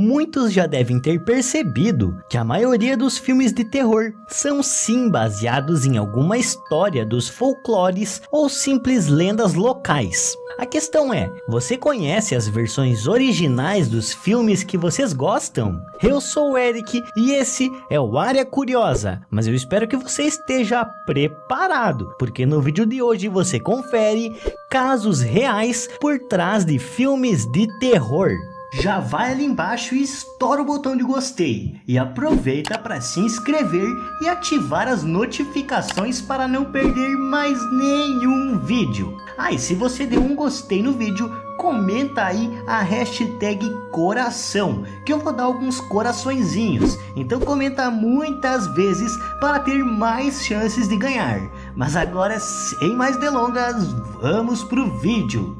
Muitos já devem ter percebido que a maioria dos filmes de terror são sim baseados em alguma história dos folclores ou simples lendas locais. A questão é, você conhece as versões originais dos filmes que vocês gostam? Eu sou o Eric e esse é o Área Curiosa, mas eu espero que você esteja preparado, porque no vídeo de hoje você confere casos reais por trás de filmes de terror. Já vai ali embaixo e estoura o botão de gostei e aproveita para se inscrever e ativar as notificações para não perder mais nenhum vídeo. E se você deu um gostei no vídeo, comenta aí a hashtag coração, que eu vou dar alguns coraçõezinhos. Então comenta muitas vezes para ter mais chances de ganhar. Mas agora, sem mais delongas, vamos pro vídeo.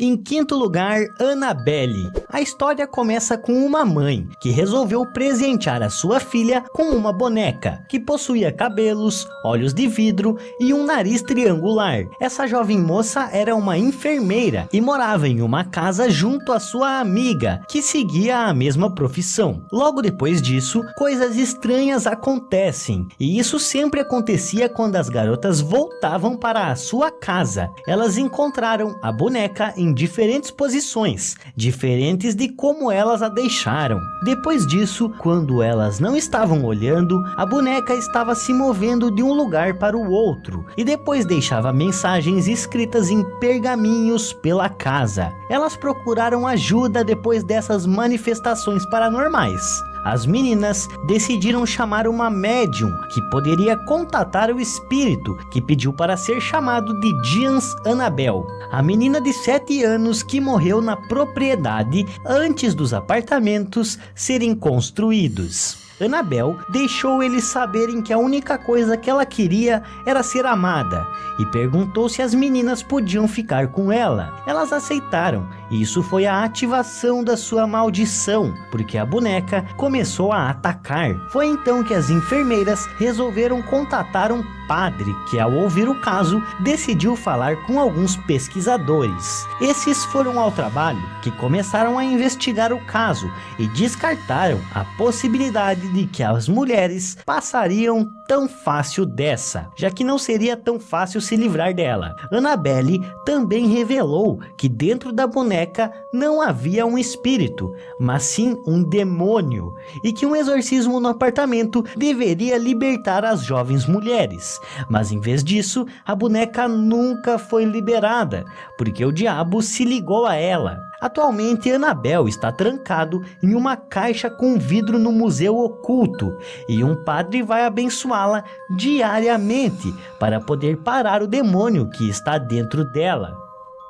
Em quinto lugar, Annabelle. A história começa com uma mãe que resolveu presentear a sua filha com uma boneca que possuía cabelos, olhos de vidro e um nariz triangular. Essa jovem moça era uma enfermeira e morava em uma casa junto à sua amiga, que seguia a mesma profissão. Logo depois disso, coisas estranhas acontecem, e isso sempre acontecia quando as garotas voltavam para a sua casa. Elas encontraram a boneca em diferentes posições, diferentes de como elas a deixaram. Depois disso, quando elas não estavam olhando, a boneca estava se movendo de um lugar para o outro e depois deixava mensagens escritas em pergaminhos pela casa. Elas procuraram ajuda depois dessas manifestações paranormais. As meninas decidiram chamar uma médium que poderia contatar o espírito, que pediu para ser chamado de Jeans Annabelle, a menina de 7 anos que morreu na propriedade antes dos apartamentos serem construídos. Annabelle deixou eles saberem que a única coisa que ela queria era ser amada e perguntou se as meninas podiam ficar com ela. Elas aceitaram e isso foi a ativação da sua maldição, porque a boneca começou a atacar. Foi então que as enfermeiras resolveram contatar um padre que, ao ouvir o caso, decidiu falar com alguns pesquisadores. Esses foram ao trabalho, que começaram a investigar o caso e descartaram a possibilidade de que as mulheres passariam tão fácil dessa, já que não seria tão fácil se livrar dela. Annabelle também revelou que dentro da boneca não havia um espírito, mas sim um demônio, e que um exorcismo no apartamento deveria libertar as jovens mulheres. Mas em vez disso, a boneca nunca foi liberada, porque o diabo se ligou a ela. Atualmente, Annabelle está trancado em uma caixa com vidro no museu oculto e um padre vai abençoá-la diariamente para poder parar o demônio que está dentro dela.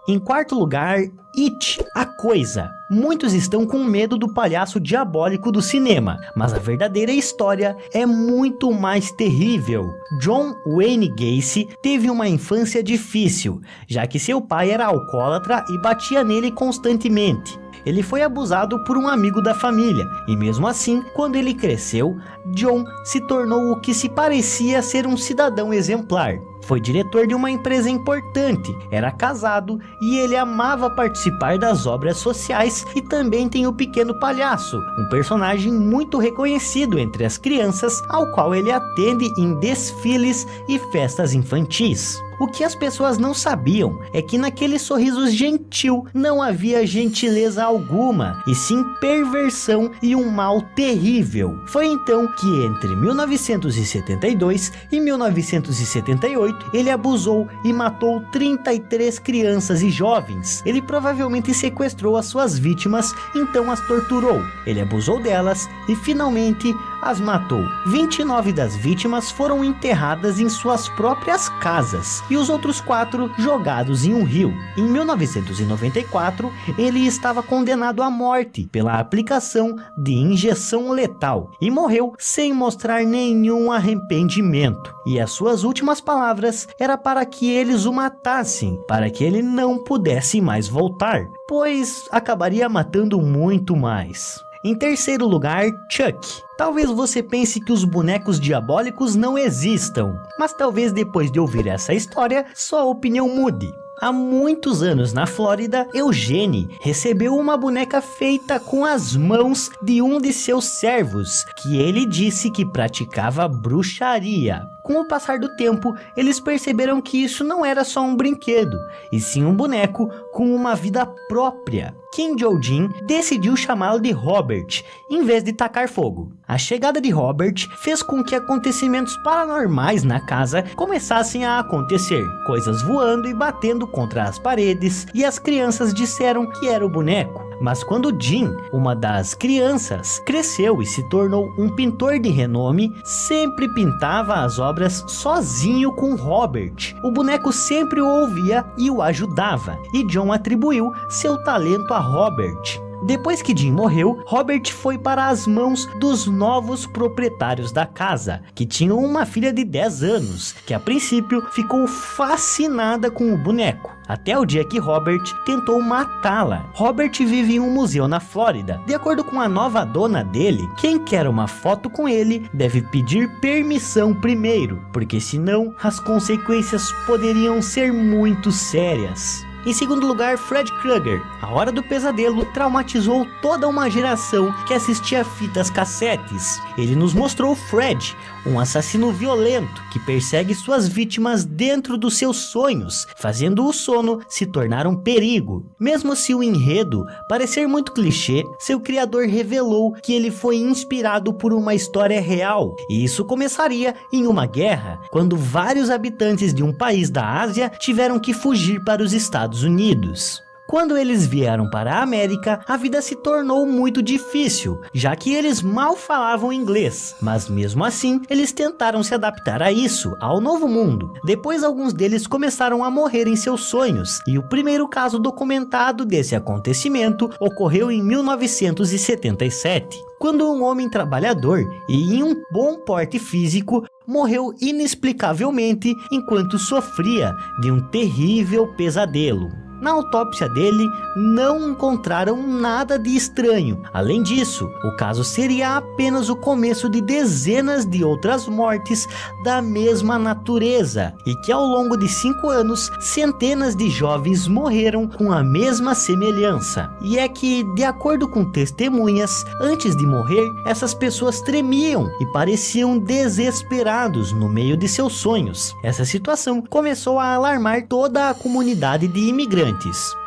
Em quarto lugar, It, a Coisa. Muitos estão com medo do palhaço diabólico do cinema, mas a verdadeira história é muito mais terrível. John Wayne Gacy teve uma infância difícil, já que seu pai era alcoólatra e batia nele constantemente. Ele foi abusado por um amigo da família, e mesmo assim, quando ele cresceu, John se tornou o que se parecia ser um cidadão exemplar. Foi diretor de uma empresa importante, era casado e ele amava participar das obras sociais e também tem o Pequeno Palhaço, um personagem muito reconhecido entre as crianças, ao qual ele atende em desfiles e festas infantis. O que as pessoas não sabiam é que naquele sorriso gentil não havia gentileza alguma, e sim perversão e um mal terrível. Foi então que entre 1972 e 1978 ele abusou e matou 33 crianças e jovens. Ele provavelmente sequestrou as suas vítimas, então as torturou. Ele abusou delas e finalmente as matou. 29 das vítimas foram enterradas em suas próprias casas e os outros 4 jogados em um rio. Em 1994, ele estava condenado à morte pela aplicação de injeção letal e morreu sem mostrar nenhum arrependimento. E as suas últimas palavras era para que eles o matassem, para que ele não pudesse mais voltar, pois acabaria matando muito mais. Em terceiro lugar, Chuck. Talvez você pense que os bonecos diabólicos não existam, mas talvez depois de ouvir essa história, sua opinião mude. Há muitos anos na Flórida, Eugene recebeu uma boneca feita com as mãos de um de seus servos, que ele disse que praticava bruxaria. Com o passar do tempo, eles perceberam que isso não era só um brinquedo, e sim um boneco com uma vida própria. Kim Jo-jin decidiu chamá-lo de Robert, em vez de tacar fogo. A chegada de Robert fez com que acontecimentos paranormais na casa começassem a acontecer, coisas voando e batendo contra as paredes, e as crianças disseram que era o boneco. Mas quando Jin, uma das crianças, cresceu e se tornou um pintor de renome, sempre pintava as obras sozinho com Robert. O boneco sempre o ouvia e o ajudava, e John atribuiu seu talento a Robert. Depois que Jim morreu, Robert foi para as mãos dos novos proprietários da casa, que tinham uma filha de 10 anos, que a princípio ficou fascinada com o boneco, até o dia que Robert tentou matá-la. Robert vive em um museu na Flórida. De acordo com a nova dona dele, quem quer uma foto com ele deve pedir permissão primeiro, porque senão as consequências poderiam ser muito sérias. Em segundo lugar, Fred Krueger. A Hora do Pesadelo traumatizou toda uma geração que assistia fitas cassetes. Ele nos mostrou Fred, um assassino violento que persegue suas vítimas dentro dos seus sonhos, fazendo o sono se tornar um perigo. Mesmo se o enredo parecer muito clichê, seu criador revelou que ele foi inspirado por uma história real, e isso começaria em uma guerra, quando vários habitantes de um país da Ásia tiveram que fugir para os Estados Unidos. Quando eles vieram para a América, a vida se tornou muito difícil, já que eles mal falavam inglês, mas mesmo assim, eles tentaram se adaptar a isso, ao novo mundo. Depois, alguns deles começaram a morrer em seus sonhos, e o primeiro caso documentado desse acontecimento ocorreu em 1977, quando um homem trabalhador e em um bom porte físico morreu inexplicavelmente enquanto sofria de um terrível pesadelo. Na autópsia dele, não encontraram nada de estranho. Além disso, o caso seria apenas o começo de dezenas de outras mortes da mesma natureza, e que ao longo de 5 anos, centenas de jovens morreram com a mesma semelhança. E é que, de acordo com testemunhas, antes de morrer, essas pessoas tremiam e pareciam desesperados no meio de seus sonhos. Essa situação começou a alarmar toda a comunidade de imigrantes.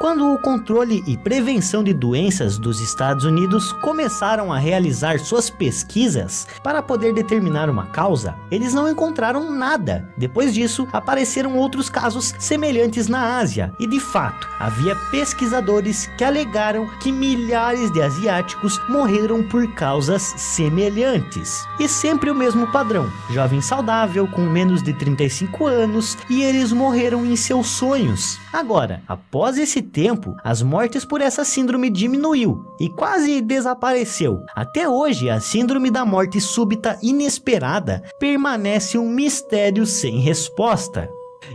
Quando o controle e prevenção de doenças dos Estados Unidos começaram a realizar suas pesquisas para poder determinar uma causa, eles não encontraram nada. Depois disso, apareceram outros casos semelhantes na Ásia, e de fato, havia pesquisadores que alegaram que milhares de asiáticos morreram por causas semelhantes. E sempre o mesmo padrão: jovem saudável com menos de 35 anos, e eles morreram em seus sonhos. Agora, após esse tempo, as mortes por essa síndrome diminuiu e quase desapareceu. Até hoje, a síndrome da morte súbita inesperada permanece um mistério sem resposta.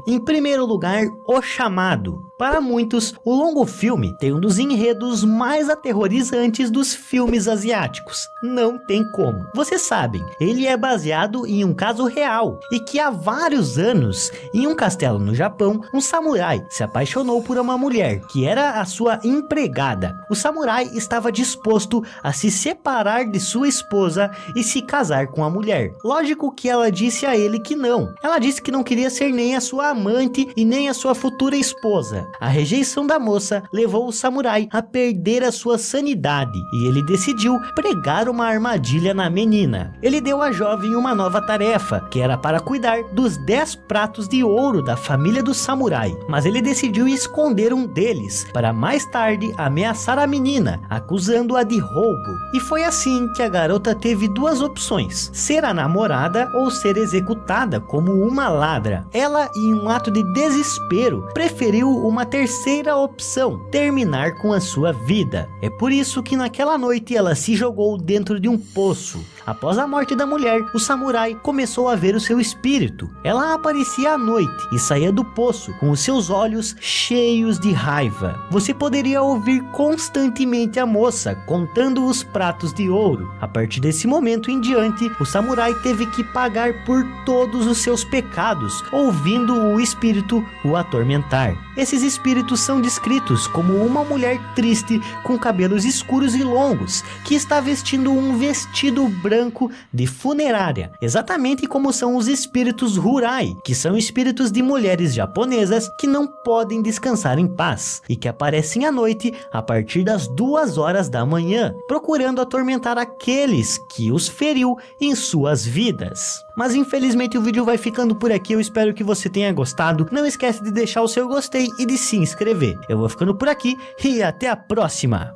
Em primeiro lugar, O Chamado. Para muitos, o longo filme tem um dos enredos mais aterrorizantes dos filmes asiáticos. Não tem como. Vocês sabem, ele é baseado em um caso real, e que há vários anos, em um castelo no Japão, um samurai se apaixonou por uma mulher, que era a sua empregada. O samurai estava disposto a se separar de sua esposa e se casar com a mulher. Lógico que ela disse a ele que não. Ela disse que não queria ser nem a sua amante e nem a sua futura esposa. A rejeição da moça levou o samurai a perder a sua sanidade, e ele decidiu pregar uma armadilha na menina. Ele deu à jovem uma nova tarefa, que era para cuidar dos 10 pratos de ouro da família do samurai, mas ele decidiu esconder um deles, para mais tarde ameaçar a menina, acusando-a de roubo. E foi assim que a garota teve duas opções: ser a namorada ou ser executada como uma ladra. Ela, em um ato de desespero, preferiu uma terceira opção: terminar com a sua vida. É por isso que naquela noite ela se jogou dentro de um poço. Após a morte da mulher, o samurai começou a ver o seu espírito. Ela aparecia à noite e saía do poço com os seus olhos cheios de raiva. Você poderia ouvir constantemente a moça contando os pratos de ouro. A partir desse momento em diante, o samurai teve que pagar por todos os seus pecados, ouvindo o espírito o atormentar. Esses espíritos são descritos como uma mulher triste com cabelos escuros e longos, que está vestindo um vestido branco de funerária, exatamente como são os espíritos Rurai, que são espíritos de mulheres japonesas que não podem descansar em paz e que aparecem à noite a partir das 2 horas da manhã, procurando atormentar aqueles que os feriu em suas vidas. Mas infelizmente o vídeo vai ficando por aqui, eu espero que você tenha gostado. Não esquece de deixar o seu gostei e de se inscrever. Eu vou ficando por aqui e até a próxima!